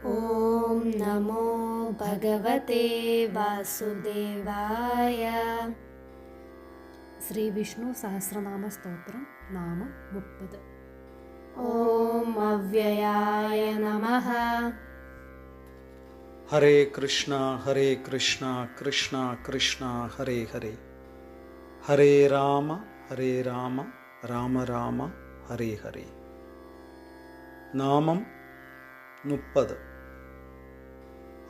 ഓം നമോ ഭഗവതേ വാസുദേവായ. ശ്രീ വിഷ്ണു സഹസ്രനാമ സ്തോത്രം നാമം 30. ഓം അവ്യയായ നമഃ. ഹരേ കൃഷ്ണ കൃഷ്ണ കൃഷ്ണ ഹരേ ഹരേ, ഹരേ രാമ രാമ രാമ ഹരേ ഹരേ. നാമം 30.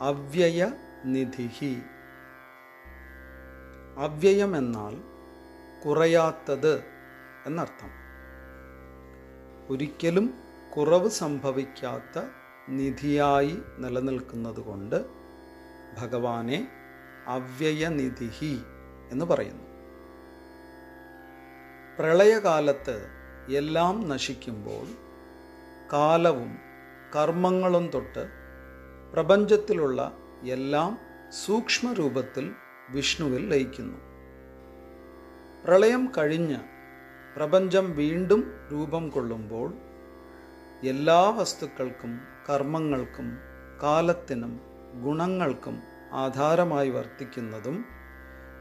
അവ്യയനിധി. അവ്യയം എന്നാൽ കുറയാത്തത് എന്നർത്ഥം. ഒരിക്കലും കുറവ് സംഭവിക്കാത്ത നിധിയായി നിലനിൽക്കുന്നതുകൊണ്ട് ഭഗവാനെ അവ്യയനിധി എന്ന് പറയുന്നു. പ്രളയകാലത്ത് എല്ലാം നശിക്കുമ്പോൾ കാലവും കർമ്മങ്ങളും തൊട്ട് പ്രപഞ്ചത്തിലുള്ള എല്ലാം സൂക്ഷ്മരൂപത്തിൽ വിഷ്ണുവിൽ ലയിക്കുന്നു. പ്രളയം കഴിഞ്ഞ് പ്രപഞ്ചം വീണ്ടും രൂപം കൊള്ളുമ്പോൾ എല്ലാ വസ്തുക്കൾക്കും കർമ്മങ്ങൾക്കും കാലത്തിനും ഗുണങ്ങൾക്കും ആധാരമായി വർത്തിക്കുന്നതും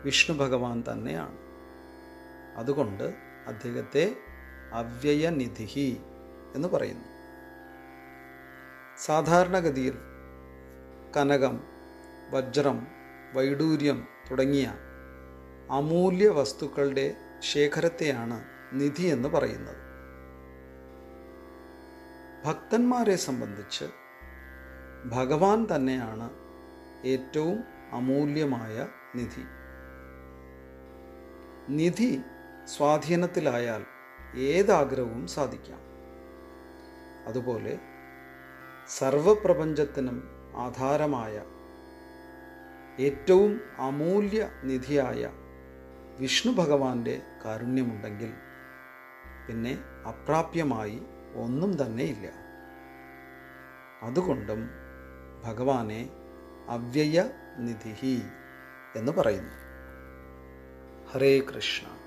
വിഷ്ണു ഭഗവാൻ തന്നെയാണ്. അതുകൊണ്ട് അദ്ദേഹത്തെ അവ്യയനിധി എന്ന് പറയുന്നു. സാധാരണഗതിയിൽ കനകം, വജ്രം, വൈഡൂര്യം തുടങ്ങിയ അമൂല്യ വസ്തുക്കളുടെ ശേഖരത്തെയാണ് നിധി എന്ന് പറയുന്നത്. ഭക്തന്മാരെ സംബന്ധിച്ച് ഭഗവാൻ തന്നെയാണ് ഏറ്റവും അമൂല്യമായ നിധി. നിധി സ്വാധീനത്തിലായാൽ ഏതാഗ്രഹവും സാധിക്കാം. അതുപോലെ സർവപ്രപഞ്ചത്തിനും ആധാരമായ ഏറ്റവും അമൂല്യ നിധിയായ വിഷ്ണു ഭഗവാന്റെ കാരുണ്യമുണ്ടെങ്കിൽ പിന്നെ അപ്രാപ്യമായി ഒന്നും തന്നെയില്ല. അതുകൊണ്ടും ഭഗവാനെ അവ്യയനിധി എന്ന് പറയുന്നു. ഹരേ കൃഷ്ണ.